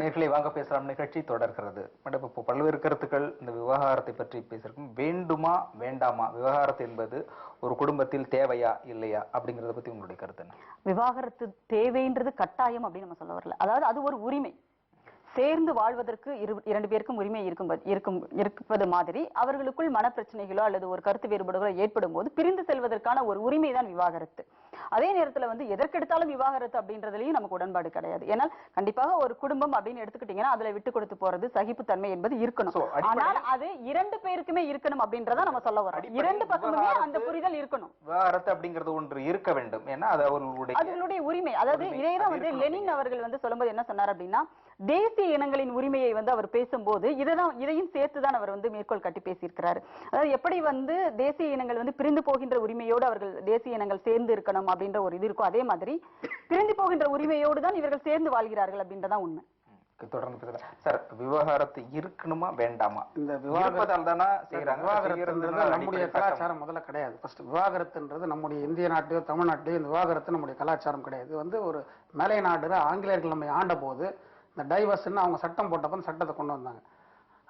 நேர்களை வாங்க பேசலாம் நிகழ்ச்சி தொடர்கிறது. மேடம், இப்போ பல்வேறு கருத்துக்கள் இந்த விவகாரத்தை பற்றி பேசியிருக்கோம். வேண்டுமா வேண்டாமா, விவகாரத்து என்பது ஒரு குடும்பத்தில் தேவையா இல்லையா அப்படிங்கறத பத்தி உங்களுடைய கருத்து என்ன? விவாகரத்து தேவைன்றது கட்டாயம் அப்படின்னு நம்ம சொல்ல வரல. அதாவது அது ஒரு உரிமை. சேர்ந்து வாழ்வதற்கு இரண்டு பேருக்கும் உரிமை இருப்பது மாதிரி அவர்களுக்குள் மனப்பிரச்சனைகளோ அல்லது ஒரு கருத்து வேறுபாடுகளோ ஏற்படும் போது பிரிந்து செல்வதற்கான ஒரு உரிமை தான் விவாகரத்து. அதே நேரத்துல எதற்கெடுத்தாலும் விவாகரத்து அப்படின்றதுலயும் நமக்கு உடன்பாடு கிடையாது. ஏன்னா கண்டிப்பாக ஒரு குடும்பம் அப்படின்னு எடுத்துக்கிட்டீங்கன்னா அதுல விட்டு கொடுத்து போறது, சகிப்புத்தன்மை என்பது இருக்கணும். ஆனால் அது இரண்டு பேருக்குமே இருக்கணும் அப்படின்றத நம்ம சொல்ல வரோம். இரண்டு பக்கமுமே அந்த புரிதல் இருக்கணும். விவாகரத்து அப்படிங்கிறது ஒன்று இருக்க வேண்டும். ஏன்னா அது அவர்களுடைய உரிமை. அதாவது இதைதான் லெனின் அவர்கள் சொல்லும்போது என்ன சொன்னார் அப்படின்னா, தேசிய இனங்களின் உரிமையை அவர் பேசும்போது இதையும் சேர்த்துதான் அவர் மேற்கோள் காட்டி பேசியிருக்கிறார். அதாவது எப்படி தேசிய இனங்கள் பிரிந்து போகின்ற உரிமையோடு அவர்கள் தேசிய இனங்கள் சேர்ந்து இருக்கணும் அப்படின்ற ஒரு இது இருக்கும். அதே மாதிரி பிரிந்து போகின்ற உரிமையோடு தான் இவர்கள் சேர்ந்து வாழ்கிறார்கள் அப்படின்றதான் உண்மை. தொடர்ந்து சார், விவகாரத்து இருக்கணுமா வேண்டாமா? இந்த விவாகரத்தால் தானே செய்யறாங்க. விவாகரத்துன்றது நம்முடைய கலாச்சாரம் முதல்ல கிடையாது. ஃபர்ஸ்ட் விவாகரத்துன்றது நம்முடைய இந்திய நாட்டிலயோ தமிழ்நாட்டிலயோ இந்த விவாகரத்து நம்முடைய கலாச்சாரம் கிடையாது. இது ஒரு மேலை நாடுல ஆங்கிலேயர்கள் நம்ம ஆண்ட போது இந்த டைவர்ஸ்ன்னு அவங்க சட்டம் போட்டப்ப சட்டத்தை கொண்டு வந்தாங்க.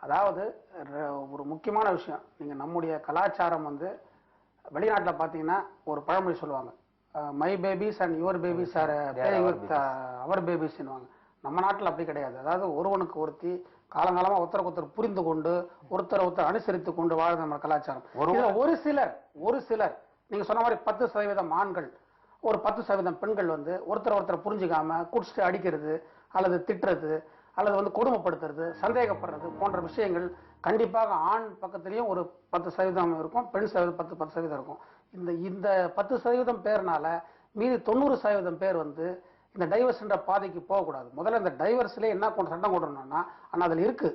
அதாவது ஒரு முக்கியமான விஷயம், நீங்க நம்முடைய கலாச்சாரம் வெளிநாட்டில் பார்த்தீங்கன்னா ஒரு பழமொழி சொல்லுவாங்க, my babies and your babies are playing with our பேபிஸ்ன்னுவாங்க. நம்ம நாட்டில் அப்படி கிடையாது. அதாவது ஒருவனுக்கு ஒருத்தி காலங்காலமா ஒருத்தருக்கு ஒருத்தர் புரிந்து கொண்டு ஒருத்தர் அனுசரித்து கொண்டு வாழ்ற நம்ம கலாச்சாரம். ஒரு சிலர் நீங்க சொன்ன மாதிரி 10% ஆண்கள், ஒரு 10% பெண்கள் ஒருத்தர் புரிஞ்சுக்காம குடிச்சிட்டு அடிக்கிறது அல்லது திட்டுறது அல்லது கொடுமைப்படுத்துறது, சந்தேகப்படுறது போன்ற விஷயங்கள் கண்டிப்பாக ஆண் பக்கத்திலையும் ஒரு 10% இருக்கும், பெண் 10% இருக்கும். இந்த 10% பேர்னால மீதி 90% பேர் இந்த டைவர்ஸ்ன்ற பாதைக்கு போகக்கூடாது. முதல்ல இந்த டைவர்ஸ்ல என்ன சட்டம் கொண்டுறோம்னா, ஆனா அதுல இருக்கு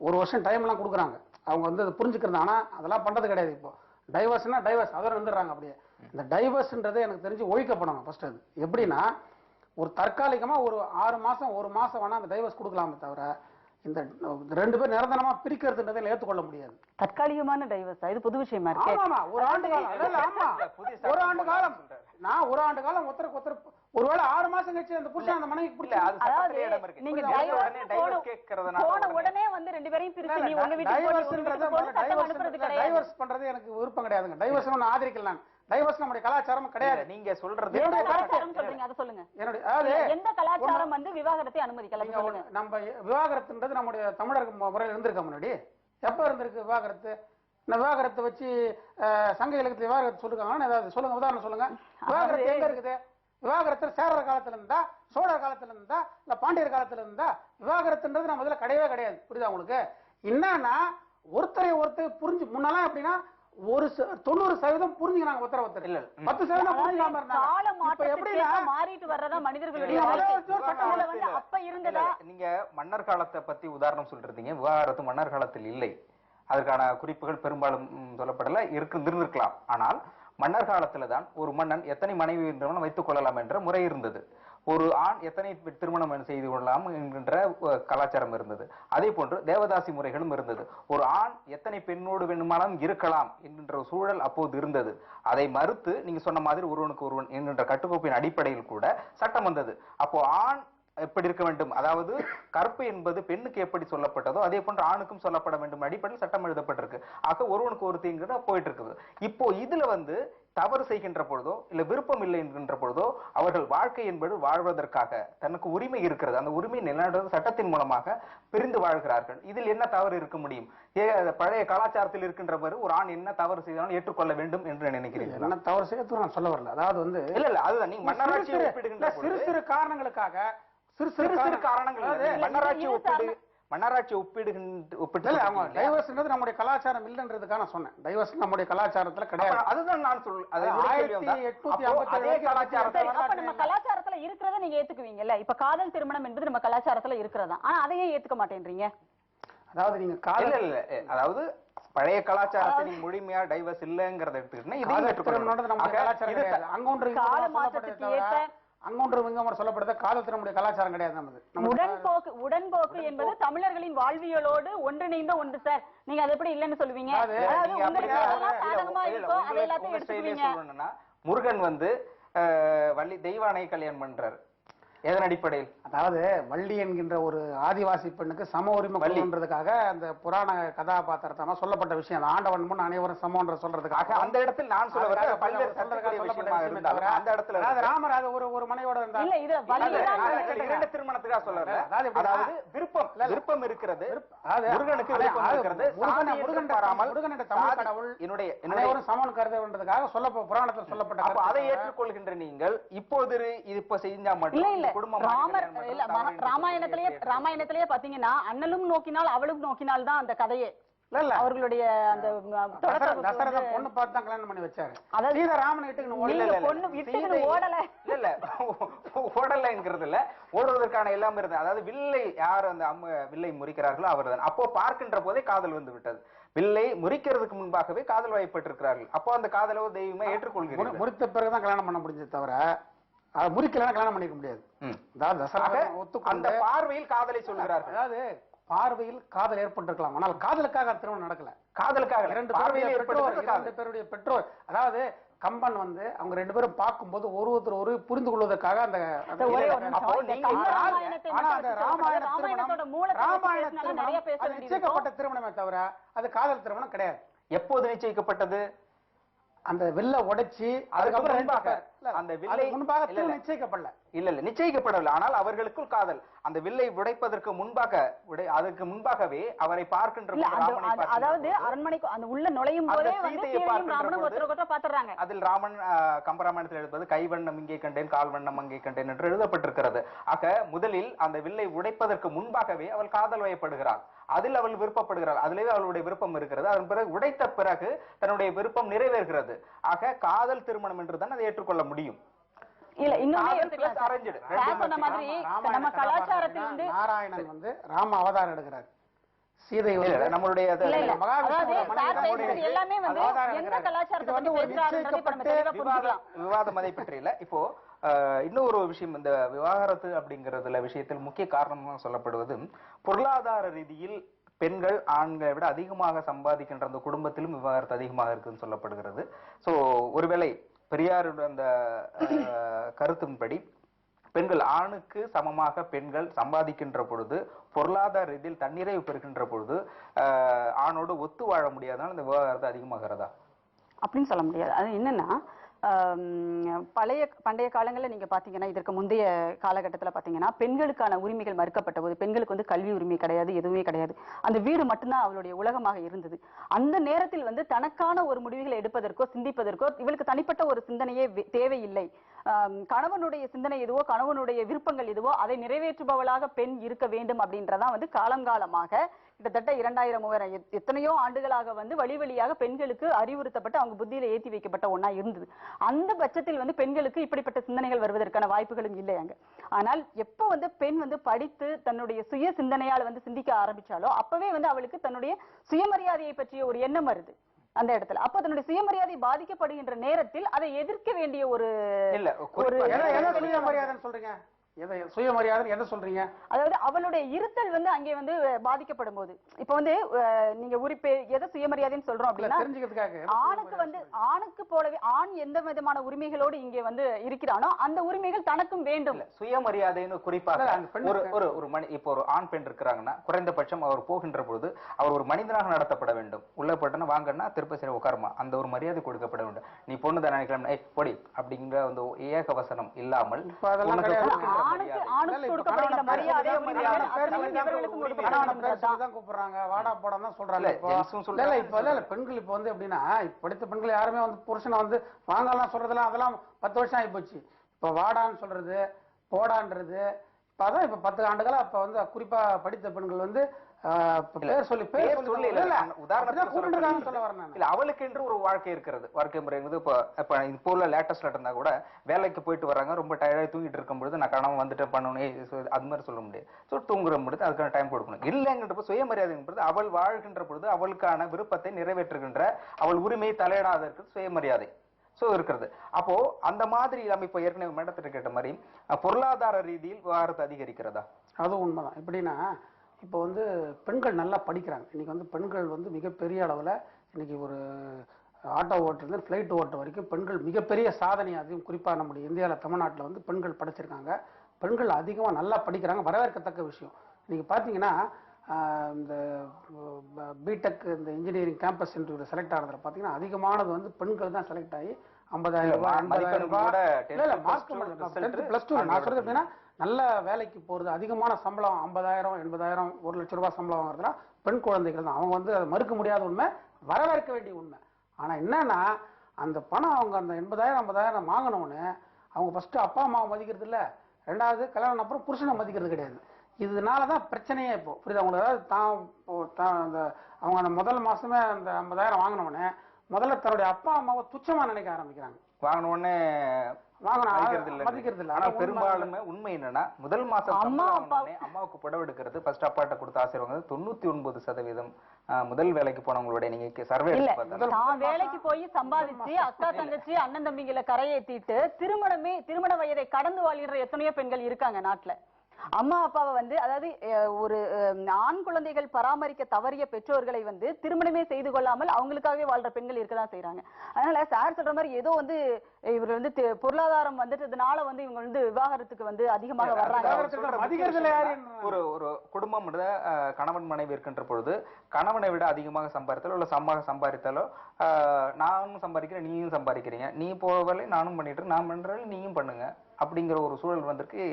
1 வருஷம் டைம் எல்லாம் கொடுக்குறாங்க அவங்க அதை புரிஞ்சுக்கிறது. ஆனா அதெல்லாம் பண்றது கிடையாது. இப்போ டைவர்ஸ்னா டைவர்ஸ் அவர் வந்துடுறாங்க அப்படியே. இந்த டைவர்ஸ்ன்றது எனக்கு தெரிஞ்சு ஒழிக்கப்படணும். ஃபர்ஸ்ட் அது எப்படின்னா, ஒரு தற்காலிகமா ஒரு 6 மாசம் 1 மாசம் வேணா அந்த டைவர்ஸ் கொடுக்கலாமே தவிர இந்த 2 பேர் நிரந்தரமா பிரிக்கிறதுன்றதை ஏற்றுக்கொள்ள முடியாது. தற்காலிகமான டைவர்ஸ் இது புது விஷயமா இருக்கு. ஆமா, ஒரு ஆண்டு காலம் நான் ஒரு ஆண்டு காலம் ஒருத்தருக்கு ஒருவேளை 6 மாசம் கழிச்சு அந்த புருஷன் அந்த மனைவிக்கு பிடிக்கல. நீங்க போன உடனே 2 பேரையும் பிரிச்சு நீ உங்க வீட்டுக்கு டைவர்ஸ் பண்றது எனக்கு விருப்பம் கிடையாதுங்க. டைவர்ஸ் நான் ஆதரிக்கலாம். டைவர்ஸ் நம்முடைய கலாச்சாரம் கிடையாது. நீங்க சொல்றது அதை சொல்லுங்க. எந்த கலாச்சாரம் விவாகரத்தை அனுமதிக்கல சொல்லுங்க. நம்ம விவாகரத்துன்றது நம்முடைய தமிழர் முறையில் இருந்திருக்க முன்னாடி எப்ப இருந்திருக்கு விவாகரத்து? இந்த விவாகரத்தை வச்சு சங்க இலக்கியத்துல விவாகரத்து சொல்லிருக்காங்கன்னா ஏதாவது சொல்லுங்க, உதாரணம் சொல்லுங்க. விவாகரத்து எங்க இருக்குது? விவாகரத்து சேரர் காலத்துல இருந்தா, சோழர் காலத்துல இருந்தா, இல்ல பாண்டியர் காலத்துல இருந்தா? விவாகரத்துன்றது நம்ம முதல்ல கிடையவே கிடையாது. புரியுதா உங்களுக்கு? என்னன்னா ஒருத்தர் புரிஞ்சு முன்னெல்லாம் எப்படின்னா ஒரு 90% புரிஞ்சுக்கிறாங்க ஒருத்தர் இல்ல 10% புரிஞ்சாம இருந்தாங்க. மாறிட்டு வர்றதா மனிதர்களுடைய அப்ப இருந்ததா? நீங்க மன்னர் காலத்தை பத்தி உதாரணம் சொல்றீங்க. விவாகரத்து மன்னர் காலத்தில் இல்லை, அதற்கான குறிப்புகள் பெரும்பாலும் சொல்லப்படல, இருந்திருக்கலாம். ஆனால் மன்னர் காலத்துல தான் ஒரு மன்னன் எத்தனை மனைவி என்றவன் வைத்துக் கொள்ளலாம் என்ற முறை இருந்தது. ஒரு ஆண் எத்தனை திருமணம் செய்து கொள்ளலாம் என்கின்ற கலாச்சாரம் இருந்தது. அதே போன்று தேவதாசி முறைகளும் இருந்தது. ஒரு ஆண் எத்தனை பெண்ணோடு வேணுமானாலும் இருக்கலாம் என்கின்ற சூழல் அப்போது இருந்தது. அதை மறுத்து நீங்க சொன்ன மாதிரி ஒருவனுக்கு ஒருவன் என்கின்ற கட்டுக்கோப்பின் அடிப்படையில் கூட சட்டம் வந்தது. அப்போ ஆண் எப்படி இருக்க வேண்டும், அதாவது கற்பு என்பது பெண்ணுக்கு எப்படி சொல்லப்பட்டதோ அதே போன்று ஆணுக்கும் சொல்லப்பட வேண்டும் அடிப்படையில் சட்டம் எழுதப்பட்டிருக்கு. ஆக ஒருவனுக்கு ஒரு தீங்கு போயிட்டு இருக்குது. இப்போ இதுல தவறு செய்கின்ற பொழுதோ இல்ல விருப்பம் இல்லை என்கின்ற பொழுதோ அவர்கள் வாழ்க்கை என்பது வாழ்வதற்காக தனக்கு உரிமை இருக்கிறது, அந்த உரிமை நிலைநாட்டுவது சட்டத்தின் மூலமாக பிரிந்து வாழ்கிறார்கள். இதில் என்ன தவறு இருக்க முடியும்? பழைய கலாச்சாரத்தில் இருக்கின்ற ஒரு ஆண் என்ன தவறு செய்தாலும் ஏற்றுக்கொள்ள வேண்டும் என்று நினைக்கிறீர்கள்? என்ன தவறு செய்ய நான் சொல்ல வரல. அதாவது இல்ல அதுதான் நீங்க மன்னராட்சி ஒப்பிடுகின்ற சிறு சிறு காரணங்களுக்காக சிறு காரணங்கள் மன்னராட்சி ஒப்பிட்டு நம்முடைய கலாச்சாரம் இல்லைன்றதுக்காக நான் சொன்னேன். டைவர்ஸ் நம்முடைய கலாச்சாரத்துல கிடையாது. அதுதான் நான் சொல்றேன். நம்ம கலாச்சாரத்துல இருக்கிறத நீங்க ஏத்துக்குவீங்கல்ல. இப்ப காதல் திருமணம் என்பது நம்ம கலாச்சாரத்துல இருக்கிறதா, ஆனா அதையே ஏத்துக்க மாட்டேன்றீங்க. அதாவது நீங்க காதல் இல்ல, அதாவது பழைய கலாச்சாரத்தை நீங்க முழுமையா டைவர்ஸ் இல்லங்கிறத எடுத்துக்கிட்டீங்கன்னா அங்கொன்று சொல்லப்படுது. காதல் நம்முடைய கலாச்சாரம் கிடையாது. உடன்போக்கு என்பது தமிழர்களின் வாழ்வியலோடு ஒன்றிணைந்த ஒன்று சார். நீங்க அது எப்படி இல்லன்னு சொல்லுவீங்க? முருகன் வள்ளி தெய்வானை கல்யாணம் பண்றாரு. எதன் அடிப்படையில்? அதாவது வள்ளி என்கின்ற ஒரு ஆதிவாசி பெண்ணுக்கு சம உரிமை கொடுன்றதுக்காக அந்த புராண கதாபாத்திரத்தமா சொல்லப்பட்ட விஷயம். அந்த ஆண்டவன் முன் அனைவரும் சமன்ற சொல்றதுக்காக அந்த இடத்தில் நான் சொல்ல வர பல்வேறு சொல்லப்பட்ட விஷயம். அந்த இடத்துல அதாவது ராமர் அது ஒரு மனையோட இருந்தார். இல்ல இது இரண்டு திருமணத்துக்காக சொல்லல. அதாவது விருப்பம் இருக்கிறது, முருகனுக்கு விருப்பம் இருக்கிறது. முருகனுடைய தமிழ் கடவுள் அனைவரும் சமன் கருதுன்றதுக்காக புராணத்தில் சொல்லப்பட்ட அப்ப அதை ஏற்றுக்கொள்கின்ற நீங்கள் இப்போது இப்ப செஞ்சா மட்டும் குடும்பம் ராமாயணத்திலேயே பாத்தீங்கன்னா அண்ணலும் நோக்கினால் அவளும் நோக்கினால் தான் அந்த கதையே. அவர்களுடைய அந்த தசரத பொண்ணு பார்த்து தான் கல்யாணம் பண்ணி வச்சாரு. சீதாராமன் ஓடலைங்கிறது இல்ல, ஓடுவதற்கான எல்லாமே இருந்தது. அதாவது வில்லை யார் அந்த வில்லை முறிக்கிறார்களோ அவர் தான். அப்போ பார்க்கின்ற போதே காதல் வந்து விட்டது. வில்லை முறிக்கிறதுக்கு முன்பாகவே காதல் வயப்பட்டிருக்கிறார்கள். அப்போ அந்த காதலோ தெய்வமே ஏற்றுக்கொள்கிறீர்கள். முறித்த பிறகுதான் கல்யாணம் பண்ண முடிஞ்சது தவிர முறிக்கலாம் கல்யாணம் பண்ணிக்க முடியாது. அந்த பார்வையில் காதலை சொல்கிறார்கள். அதாவது பார்வையில் காதல் ஏற்பட்டிருக்கலாம், ஆனால் காதலுக்காக திருமணம் நடக்கல. காதலுக்காக இரண்டு பேருடைய பெற்றோர், அதாவது கம்பன் வந்து அவங்க ரெண்டு பேரும் பார்க்கும்போது ஒருத்தர் புரிந்து கொள்வதற்காக அந்த நிச்சயிக்கப்பட்ட திருமணமே தவிர அது காதல் திருமணம் கிடையாது. எப்போது நிச்சயிக்கப்பட்டது? அந்த வில்ல உடைச்சி அதுக்கப்புறம் அந்த வில்லை முன்பாக நிச்சயிக்கப்படல. இல்ல நிச்சயிக்கப்படவில்லை. ஆனால் அவர்களுக்குள் காதல். அந்த வில்லை உடைப்பதற்கு முன்பாக அதுக்கு முன்பாகவே அவரை பார்க்கின்ற அதாவது அரண்மனைக்கு அந்த உள்ள நுழையும் போதே அதில் ராமன் கம்பராமாயணத்தில் எழுதுவது கைவண்ணம் இங்கே கண்டேன் கால்வண்ணம் அங்கே கண்டேன் என்று எழுதப்பட்டிருக்கிறது. ஆக முதலில் அந்த வில்லை உடைப்பதற்கு முன்பாகவே அவள் காதல் வயப்படுகிறாள். அதில் அவள் விருப்பப்படுகிறாள். அதிலேயே அவளுடைய விருப்பம் இருக்கிறது. அதன் பிறகு உடைத்த பிறகு தன்னுடைய விருப்பம் நிறைவேறுகிறது. ஆக காதல் திருமணம் என்றுதான் அதை ஏற்றுக்கொள்ள முடியும். இல்ல இன்னொரு நம்ம கலாச்சாரத்தில் வந்து நாராயணன் வந்து ராம அவதாரம் எடுக்கிறார். சீதை நம்மளுடைய எல்லாமே வந்து எந்த கலாச்சாரத்தை வந்து விவாதம் அதை பற்றி இல்ல. இப்போ இன்னொரு விஷயம், இந்த விவாகரத்து அப்படிங்கறதுல விஷயத்தில் முக்கிய காரணமாக சொல்லப்படுவது பொருளாதார ரீதியில் பெண்கள் ஆண்களை விட அதிகமாக சம்பாதிக்கின்ற அந்த குடும்பத்திலும் விவாகரத்து அதிகமாக இருக்குன்னு சொல்லப்படுகிறது. சோ ஒருவேளை பெரியாருடைய அந்த கருத்தின்படி பெண்கள் ஆணுக்கு சமமாக பெண்கள் சம்பாதிக்கின்ற பொழுது பொருளாதார ரீதியில் தன்னிறைவு பெறுகின்ற பொழுது ஆணோடு ஒத்து வாழ முடியாதனால இந்த விவாகரத்து அதிகமாகிறதா அப்படின்னு சொல்ல முடியாது. அது என்னன்னா பண்டைய காலங்களில் நீங்க பாத்தீங்கன்னா இதற்கு முந்தைய காலகட்டத்தில் பாத்தீங்கன்னா பெண்களுக்கான உரிமைகள் மறுக்கப்பட்ட போது பெண்களுக்கு வந்து கல்வி உரிமை கிடையாது, எதுவுமே கிடையாது. அந்த வீடு மட்டும்தான் அவளுடைய உலகமாக இருந்தது. அந்த நேரத்தில் வந்து தனக்கான ஒரு முடிவுகளை எடுப்பதற்கோ சிந்திப்பதற்கோ இவளுக்கு தனிப்பட்ட ஒரு சிந்தனையே தேவையில்லை. கணவனுடைய சிந்தனை எதுவோ கணவனுடைய விருப்பங்கள் எதுவோ அதை நிறைவேற்றுபவளாக பெண் இருக்க வேண்டும் அப்படின்றதான் வந்து காலங்காலமாக கிட்டத்தட்ட 2000-3000 எத்தனையோ ஆண்டுகளாக வந்து வழி வழியாக பெண்களுக்கு அறிவுறுத்தப்பட்டு அவங்க புத்தியில ஏற்றி வைக்கப்பட்ட ஒண்ணா இருந்தது. அந்த பட்சத்தில் வந்து பெண்களுக்கு இப்படிப்பட்ட சிந்தனைகள் வருவதற்கான வாய்ப்புகளும் இல்லை அங்க. ஆனால் எப்ப வந்து பெண் வந்து படித்து தன்னுடைய சுய சிந்தனையால் வந்து சிந்திக்க ஆரம்பிச்சாலோ அப்பவே வந்து அவளுக்கு தன்னுடைய சுயமரியாதையை பற்றிய ஒரு எண்ணம் வருது அந்த இடத்துல. அப்ப தன்னுடைய சுயமரியாதை பாதிக்கப்படுகின்ற நேரத்தில் அதை எதிர்க்க வேண்டிய ஒரு சுயமரியாதைன்னு சொல்றீங்க. சுயமரியாதை என்ன சொல்றீங்க? அதாவது அவளுடைய இருத்தல் வந்து அங்கே வந்து பாதிக்கப்படும் போது இப்ப வந்து நீங்க எதை சுயமரியாதைன்னு சொல்றோம் அப்படின்னா ஆணுக்கு வந்து ஆணுக்கு போலவே ஆண் எந்த விதமான உரிமைகளோடு இங்கே வந்து இருக்கிறானோ அந்த உரிமைகள் தனக்கும் வேண்டும். சுயமரியாதைன்னு குறிப்பாக ஒரு இப்போ ஒரு ஆண் பெண் இருக்கிறாங்கன்னா குறைந்தபட்சம் அவர் போகின்ற பொழுது அவர் ஒரு மனிதனாக நடத்தப்பட வேண்டும். உள்ள போட்டனா வாங்கன்னா திருப்ப சரி உட்காருமா அந்த ஒரு மரியாதை கொடுக்கப்பட வேண்டும். நீ பொண்ணு தானே நினைக்கலாம் பொடி அப்படிங்கிற அந்த ஏக வசனம் இல்லாமல் பெண்கள் இப்ப வந்து எப்படின்னா படித்த பெண்கள் யாருமே வந்து புருஷனை வந்து வாங்கலாம் சொல்றதுலாம் அதெல்லாம் 10 வருஷம் ஆகி போச்சு. இப்ப வாடான்னு சொல்றது போடான்றது இப்பதான் இப்ப 10 ஆண்டுகளா அப்ப வந்து குறிப்பா படித்த பெண்கள் வந்து அவளுக்கு என்று ஒரு வாழ்க்கை இருக்கிறது. வாழ்க்கை முறை இப்போ உள்ள லேட்டஸ்ட் இருந்தா கூட வேலைக்கு போயிட்டு வர்றாங்க, ரொம்ப டயர்டா தூங்கிட்டு இருக்கும் பொழுது நான் கணவன் வந்துட்டு பண்ணணும் அது மாதிரி சொல்ல முடியாது. ஸோ தூங்குற பொழுது அதுக்கான டைம் கொடுக்கணும். இல்லைங்கிற சுயமரியாதை அவள் வாழ்கின்ற பொழுது அவளுக்கான விருப்பத்தை நிறைவேற்றுகின்ற அவள் உரிமையை தலையிடாதற்கு சுயமரியாதை இருக்கிறது. அப்போ அந்த மாதிரி நம்ம இப்ப ஏற்கனவே மேடத்திட்ட கேட்ட மாதிரி பொருளாதார ரீதியில் விவாகரத்து அதிகரிக்கிறதா? அதுவும் உண்மைதான். எப்படின்னா இப்போ வந்து பெண்கள் நல்லா படிக்கிறாங்க. இன்னைக்கு வந்து பெண்கள் வந்து மிகப்பெரிய அளவில் இன்னைக்கு ஒரு ஆட்டோ ஓட்டுறது ஃப்ளைட் ஓட்டுற வரைக்கும் பெண்கள் மிகப்பெரிய சாதனை. அதையும் குறிப்பாக நம்முடைய இந்தியாவில் தமிழ்நாட்டில் வந்து பெண்கள் படிச்சிருக்காங்க. பெண்கள் அதிகமாக நல்லா படிக்கிறாங்க, வரவேற்கத்தக்க விஷயம். நீங்க பார்த்தீங்கன்னா இந்த பிடெக் இந்த இன்ஜினியரிங் கேம்பஸ் இன்டர்வியூ செலக்ட் ஆகிறதுல பார்த்தீங்கன்னா அதிகமானது வந்து பெண்கள் தான் செலக்ட் ஆகி 50,000 ரூபாய் 80,000 ரூபாய் இல்ல மார்க் பிளஸ் டூ. நான் சொல்றது எப்படின்னா நல்ல வேலைக்கு போறது, அதிகமான சம்பளம் 50,000 80,000 1 லட்சம் ரூபாய் சம்பளம் வாங்குறதுனா பெண் குழந்தைகள் தான். அவங்க வந்து அதை மறுக்க முடியாத உண்மை, வரவேற்க வேண்டிய உண்மை. ஆனா என்னன்னா அந்த பணம் அவங்க அந்த 80,000 50,000 வாங்கினோன்னு அவங்க ஃபர்ஸ்ட் அப்பா அம்மாவை மதிக்கிறது இல்லை, ரெண்டாவது கல்யாணம் அப்புறம் புருஷனை மதிக்கிறது கிடையாது. இதனாலதான் பிரச்சனையே இப்போ புரியுது அவங்களுக்கு. அதாவது அந்த அவங்க அந்த முதல் மாசமே அந்த 50,000 வாங்கினோடனே முதல்ல தன்னுடைய அப்பா அம்மாவை துச்சமா நினைக்க ஆரம்பிக்கிறாங்க. வாங்கின உடனே மதிக்கிறது இல்ல. ஆனா பெரும்பாலுமே உண்மை என்னன்னா முதல் மாசம் அம்மாவுக்கு புடவை எடுக்கிறது ஃபர்ஸ்ட் அப்பாட்ட கொடுத்து ஆசீர்வாதம் 99% முதல் வேலைக்கு போனவங்களுடைய நீங்க சர்வே தான் வேலைக்கு போய் சம்பாதிச்சு அக்கா தங்கச்சி அண்ணன் தம்பிங்களை கரையேத்திட்டு திருமண வயதை கடந்து வாழ்கிற எத்தனையோ பெண்கள் இருக்காங்க நாட்டுல. அம்மா அப்பாவை வந்து அதாவது ஒரு ஆண் குழந்தைகள் பராமரிக்க தவறிய பெற்றோர்களை வந்து திருமணமே செய்து கொள்ளாமல் அவங்களுக்காகவே வாழ்ற பெண்கள் இருக்கதான் செய்யறாங்க. அதனால சார் சொல்ற மாதிரி ஏதோ வந்து இவர் வந்து பொருளாதாரம் வந்துட்டதுனால வந்து இவங்க வந்து விவாகரத்துக்கு வந்து அதிகமாக வர்றாங்க. ஒரு குடும்பம் கணவன் மனைவி இருக்கின்ற பொழுது கணவனை விட அதிகமாக சம்பாதித்தாலோ இல்ல சம்பாதித்தாலோ நானும் சம்பாதிக்கிறேன் நீயும் சம்பாதிக்கிறீங்க, நீ போவலை நானும் பண்ணிட்டு நான் பண்றேன் நீயும் பண்ணுங்க அப்படிங்கிற ஒரு சூழல் வந்திருக்கு.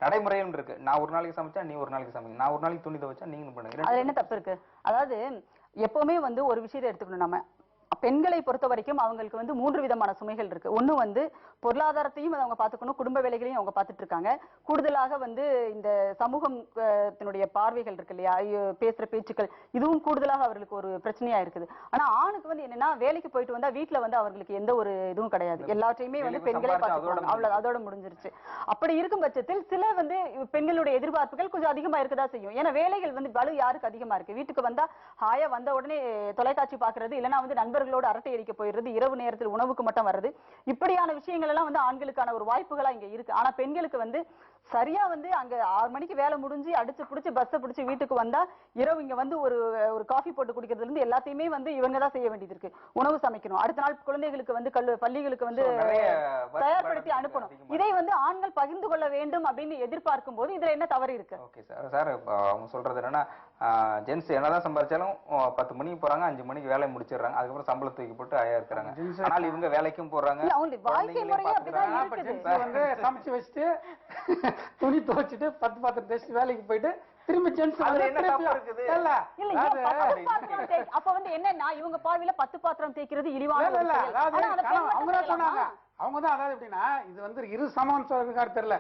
நடைமுறையும் இருக்கு. நான் ஒரு நாளைக்கு சமைச்சா நீ ஒரு நாளைக்கு சமைங்க, நான் ஒரு நாளைக்கு துணி துவைச்சா நீங்களும் பண்ணுங்க. அதுல என்ன தப்பு இருக்கு? அதாவது எப்பவுமே வந்து ஒரு விஷயத்தை எடுத்துக்கணும். நம்ம பெண்களை பொறுத்த வரைக்கும் அவங்களுக்கு வந்து 3 விதமான சுமைகள் இருக்கு. ஒண்ணு வந்து பொருளாதாரத்தையும் அவங்க பார்த்துக்கணும், குடும்ப வேலைகளையும் அவங்க பார்த்துட்டு இருக்காங்க. கூடுதலாக வந்து இந்த சமூகத்தினுடைய பார்வைகள் இருக்கு இல்லையா, பேசுற பேச்சுக்கள், இதுவும் கூடுதலாக அவர்களுக்கு ஒரு பிரச்சனையா இருக்குது. ஆனா ஆணுக்கு வந்து என்னன்னா வேலைக்கு போயிட்டு வந்தா வீட்டுல வந்து அவர்களுக்கு எந்த ஒரு இதுவும் கிடையாது, எல்லாத்தையுமே வந்து பெண்களே பார்த்துக்கணும், அவ்வளவு அதோட முடிஞ்சிருச்சு. அப்படி இருக்கும் பட்சத்தில் சில வந்து பெண்களுடைய எதிர்பார்ப்புகள் கொஞ்சம் அதிகமா இருக்கதா செய்யும். ஏன்னா வேலைகள் வந்து பலு யாருக்கு அதிகமா இருக்கு? வீட்டுக்கு வந்தா ஹாயா வந்த உடனே தொலைக்காட்சி பாக்குறது, இல்லைன்னா வந்து நண்பர்களோடு அரட்டை அடிக்க போயிடுறது, இரவு நேரத்தில் உணவுக்கு மட்டும் வர்றது, இப்படியான விஷயங்கள் எல்லாம் வந்து ஆண்களுக்கான ஒரு வாய்ப்புகளா இங்க இருக்கு. ஆனா பெண்களுக்கு வந்து சரியா வந்து அங்க 6 மணிக்கு வேலை முடிஞ்சு அடிச்சு பிடிச்சு பஸ்ஸை பிடிச்சு வீட்டுக்கு வந்தா இரவு இங்க வந்து ஒரு காஃபி போட்டு குடிக்கிறதுல இருந்து எல்லாத்தையுமே வந்து இவங்க தான் செய்ய வேண்டியது இருக்கு. உணவு சமைக்கணும், அடுத்த நாள் குழந்தைகளுக்கு வந்து பள்ளிகளுக்கு வந்து தயார்படுத்தி அனுப்பணும். இதை வந்து ஆண்கள் பகிர்ந்து கொள்ள வேண்டும் அப்படின்னு எதிர்பார்க்கும் போது இதுல என்ன தவறு இருக்கு? Okay sir. சார் அவங்க சொல்றது என்னன்னா ஜென்ஸ் என்னதான் சம்பாதிச்சாலும் 10 மணிக்கு போறாங்க, 5 மணிக்கு வேலையை முடிச்சிடுறாங்க, அதுக்கப்புறம் சம்பளம் தூக்கி போட்டு ஆயா இருக்கிறாங்க. ஆனால் இவங்க வேலைக்கும் போறாங்க, வாழ்க்கை முறையே அப்படிதான் இருக்குது. சமைச்சு வச்சுட்டு துணி துவைச்சிட்டு 10 பாத்திரம் தேய்ச்சி வேலைக்கு போயிட்டு திரும்பி ஜென்ஸ் அப்ப வந்து என்னன்னா இவங்க பார்வையில 10 பாத்திரம் தேய்க்கிறது இழிவான. அவங்கதான் அதாவது எப்படின்னா இது வந்து இரு சமம் தெரியல.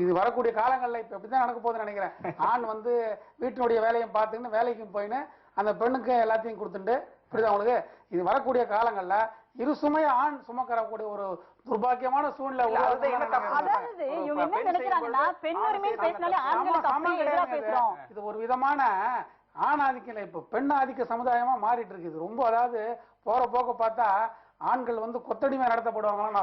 இது வரக்கூடிய காலங்கள்ல இப்ப எப்படிதான் நடக்க போகுதுன்னு நினைக்கிறேன். ஆண் வந்து வீட்டினுடைய வேலையும் பார்த்துக்கின்னு வேலைக்கும் போயின்னு அந்த பெண்ணுக்கு எல்லாத்தையும் கொடுத்துட்டு புரியுது அவங்களுக்கு. இது வரக்கூடிய காலங்கள்ல இரு சுமைய ஆண் சுமக்கக்கூடிய ஒரு துர்பாக்கியமான சூழ்நிலை. அதாவது இவங்க என்ன நினைக்கிறாங்கன்னா பெண் உரிமை பேசினாலே ஆண்களுக்கு அப்படியே எதிரா பேசுறோம். இது ஒரு விதமான ஆண் ஆதிக்கம், இப்ப பெண் ஆதிக்க சமுதாயமா மாறிட்டு இருக்கு. இது ரொம்ப அதாவது போற போக்க பார்த்தா ஆண்கள் வந்து கொத்தடிமை நடத்தப்படுவாங்க.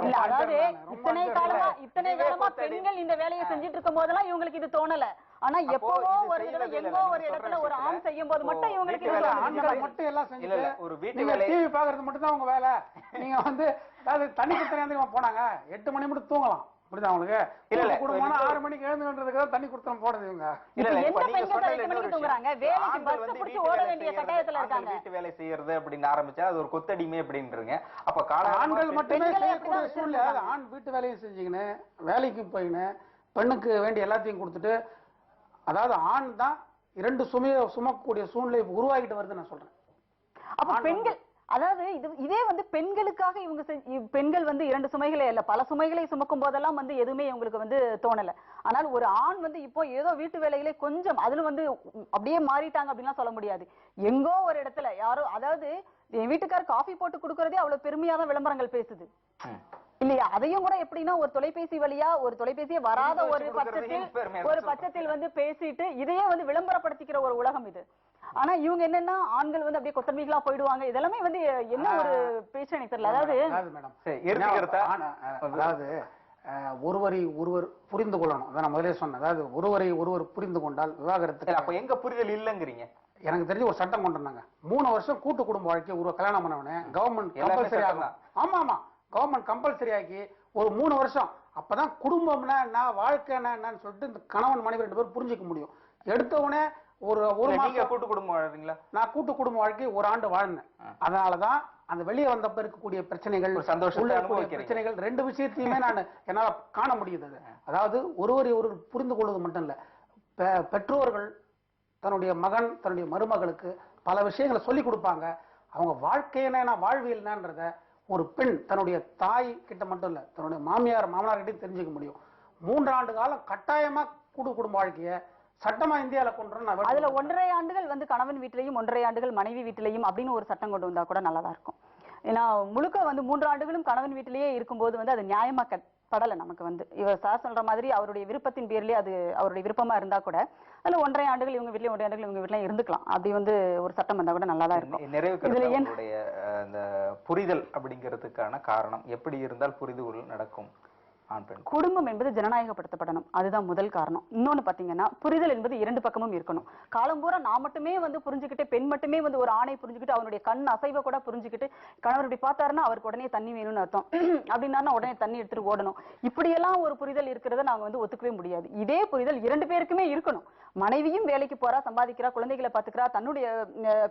இத்தனை காலமா பெண்கள் இந்த வேலையை செஞ்சுட்டு இருக்கும் போதெல்லாம் இவங்களுக்கு இது தோணல. ஆனா எப்பவோ ஒரு தடவை எங்கோ ஒரு இடத்துல ஒரு ஆண் செய்யும் போது மட்டும் இவங்களுக்கு ஆண்கள் மட்டும் எல்லாம் செஞ்சு ஒரு வீட்டு டிவி பாக்குறது மட்டும் தான் உங்க வேலை. நீங்க வந்து அதாவது தண்ணி குடுத்தா போனாங்க 8 மணி மட்டும் தூங்கலாம் புரியுதா உங்களுக்கு? இல்ல குடும்பம் 6 மணிக்கு எழுந்துன்றதுக்கு தண்ணி குடுத்தம் போடுது இவங்க. வீட்டு வேலை செய்யறது அப்படின்னு ஆரம்பிச்சா அது ஒரு கொத்தடிமை அப்படின்றீங்க. அப்ப ஆண்கள் மட்டுமே செய்யக்கூடிய சூழ்நிலை. ஆண் வீட்டு வேலையும் செஞ்சுக்கின்னு வேலைக்கு போயின்னு பெண்ணுக்கு வேண்டிய எல்லாத்தையும் கொடுத்துட்டு அதாவது ஆண் தான் 2 சுமையை சுமக்கக்கூடிய சூழ்நிலை உருவாகிட்டு வருது நான் சொல்றேன். அப்ப பெண்கள் அதாவது இதே வந்து பெண்களுக்காக இவங்க பெண்கள் வந்து 2 சுமைகளே இல்ல பல சுமைகளை சுமக்கும் போதெல்லாம் வந்து எதுவுமே இவங்களுக்கு வந்து தோணல. ஆனால் ஒரு ஆண் வந்து இப்போ ஏதோ வீட்டு வேலைகளே கொஞ்சம் அதுல வந்து அப்படியே மாறிட்டாங்க அப்படின்லாம் சொல்ல முடியாது. எங்கோ ஒரு இடத்துல யாரோ அதாவது என் வீட்டுக்காரர் காஃபி போட்டு கொடுக்கறதே அவ்வளவு பெருமையாதான் விளம்பரங்கள் பேசுது இல்லையா? அதையும் கூட எப்படின்னா ஒரு தொலைபேசி வழியா ஒரு தொலைபேசியே வராத ஒரு பட்சத்தில் வந்து பேசிட்டு இதையே வந்து விளம்பரப்படுத்திக்கிற ஒரு உலகம் இது. ஆனா இவங்க என்னன்னா ஆண்கள் வந்து அப்படியே கொத்தடிமைகளா போயிடுவாங்க. இதெல்லாமே வந்து என்ன ஒரு பேச்சு எனக்கு தெரியல. அதாவது ஒருவரை ஒருவர் புரிந்து கொள்ளணும். அதான் முதலே சொன்னேன். அதாவது ஒருவரை ஒருவர் புரிந்து கொண்டால் விவாகரத்து. அப்ப எங்க புரிதல் இல்லங்கிறீங்க? எனக்கு தெரிஞ்சு ஒரு சட்டம் கொண்டு வந்தாங்க. 3 வருஷம் கூட்டு குடும்ப வாழ்க்கை ஒரு கல்யாணம் பண்ணவனே கவர்மெண்ட் கம்பல்சரி ஆகும். ஆமா கவர்மெண்ட் கம்பல்சரி ஆக்கி ஒரு 3 வருஷம் அப்பதான் குடும்பம்னா என்ன, வாழ்க்கைன்னா என்னன்னு சொல்லிட்டு இந்த கணவன் மனைவி 2 பேரும் புரிஞ்சுக்க முடியும். எடுத்தவனே ஒரு நீங்க கூட்டு குடும்பம் வாழ்றீங்களா? நான் கூட்டு குடும்ப வாழ்க்கை 1 ஆண்டு வாழ்ந்தேன். அதனாலதான் அந்த வெளியே வந்தப்ப இருக்கக்கூடிய பிரச்சனைகள், பிரச்சனைகள் 2 விஷயத்தையுமே நான் என்னால காண முடியுது. அதாவது ஒருவரை புரிந்து கொள்வது மட்டும் இல்ல, பெற்றோர்கள் தன்னுடைய மகன் தன்னுடைய மருமகளுக்கு பல விஷயங்களை சொல்லி கொடுப்பாங்க. அவங்க வாழ்க்கையினா வாழ்வியல்ன்றத ஒரு பெண் தன்னுடைய தாய் கிட்ட மட்டும் இல்ல, தன்னுடைய மாமனார் கிட்டையும் தெரிஞ்சுக்க முடியும். 3 ஆண்டு காலம் கட்டாயமா கூட்டு குடும்ப வாழ்க்கைய சட்டமா இந்தியால கொண்டு வரணும். அதுல 1.5 ஆண்டுகள் வந்து கணவன் வீட்டிலையும் 1.5 ஆண்டுகள் மனைவி வீட்டிலையும் அப்படின்னு ஒரு சட்டம் கொண்டு வந்தா கூட நல்லதா இருக்கும். ஏன்னா முழுக்க வந்து 3 ஆண்டுகளும் கணவன் வீட்டிலேயே இருக்கும்போது வந்து அது நியாயமா படல நமக்கு வந்து. இவர் சார் சொல்ற மாதிரி அவருடைய விருப்பத்தின் பேர்லயே அது அவருடைய விருப்பமா இருந்தா கூட அதுல 1.5 ஆண்டுகள் இவங்க வீட்லயும் 1.5 ஆண்டுகள் இவங்க வீட்லயும் இருந்துக்கலாம். அப்படி வந்து ஒரு சட்டம் வந்தா கூட நல்லாதான் இருக்கும். நிறைவுடைய அந்த புரிதல் அப்படிங்கிறதுக்கான காரணம் எப்படி இருந்தால் புரிதல் நடக்கும்? குடும்பம் என்பது ஜனநாயகப்படுத்தப்படணும், அதுதான் முதல் காரணம். இன்னொன்னு பாத்தீங்கன்னா புரிதல் என்பது 2 பக்கமும் இருக்கணும். காலம் பூரா நான் மட்டுமே வந்து புரிஞ்சுக்கிட்டு, பெண் மட்டுமே வந்து ஒரு ஆணை புரிஞ்சுக்கிட்டு, அவனுடைய கண் அசைவை கூட புரிஞ்சுக்கிட்டு, கணவர் இப்படி பார்த்தாருன்னா அவருக்கு உடனே தண்ணி வேணும்னு அர்த்தம் அப்படின்னா உடனே தண்ணி எடுத்துட்டு ஓடணும். இப்படியெல்லாம் ஒரு புரிதல் இருக்கிறத நாங்க வந்து ஒத்துக்கவே முடியாது. இதே புரிதல் 2 பேருக்குமே இருக்கணும். மனைவியும் வேலைக்கு போறா, சம்பாதிக்கிறா, குழந்தைகளை பாத்துக்கிறா, தன்னுடைய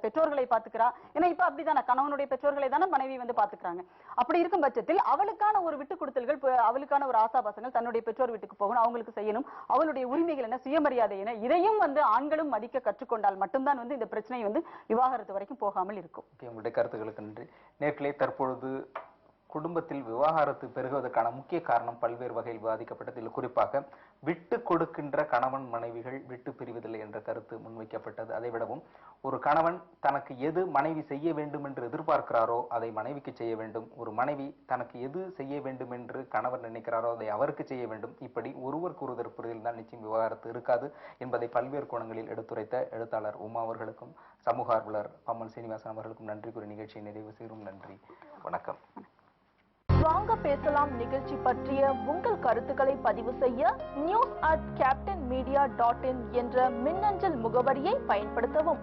பெற்றோர்களை பாத்துக்கிறா. ஏன்னா இப்ப அப்படித்தானே கணவனுடைய பெற்றோர்களை தானே மனைவி வந்து பாத்துக்கிறாங்க. அப்படி இருக்கும் பட்சத்தில் அவளுக்கான ஒரு விட்டு கொடுத்தல்கள், அவளுக்கான ஒரு ஆசாபாசங்கள், தன்னுடைய பெற்றோர் வீட்டுக்கு போகணும், அவங்களுக்கு செய்யணும், அவளுடைய உரிமைகள் என்ன, சுயமரியாதை என்ன, இதையும் வந்து ஆண்களும் மதிக்க கற்றுக்கொண்டால் மட்டும்தான் வந்து இந்த பிரச்சனை வந்து விவாகரத்து வரைக்கும் போகாமல் இருக்கும். உங்களுடைய கருத்துக்களுக்கு நன்றி. நேர்களே, தற்பொழுது குடும்பத்தில் விவாகரத்து பெருகுவதற்கான முக்கிய காரணம் பல்வேறு வகையில் விவாதிக்கப்பட்டதில் குறிப்பாக விட்டு கொடுக்கின்ற கணவன் மனைவிகள் விட்டு பிரிவதில்லை என்ற கருத்து முன்வைக்கப்பட்டது. அதை விடவும் ஒரு கணவன் தனக்கு எது மனைவி செய்ய வேண்டும் என்று எதிர்பார்க்கிறாரோ அதை மனைவிக்கு செய்ய வேண்டும், ஒரு மனைவி தனக்கு எது செய்ய வேண்டும் என்று கணவர் நினைக்கிறாரோ அதை அவருக்கு செய்ய வேண்டும். இப்படி ஒருவருக்கு ஒருவர் புரிதல் தான் நிச்சயம் விவாகரத்து இருக்காது என்பதை பல்வேறு கோணங்களில் எடுத்துரைத்த எழுத்தாளர் உமா அவர்களுக்கும் சமூக ஆர்வலர் பம்மல் சீனிவாசன் அவர்களுக்கும் நன்றி கூறி நிகழ்ச்சியை நிறைவு செய்யும். நன்றி, வணக்கம். வாங்க பேசலாம் நிகழ்ச்சி பற்றிய உங்கள் கருத்துக்களை பதிவு செய்ய news@captainmedia.in என்ற மின்னஞ்சல் முகவரியை பயன்படுத்தவும்.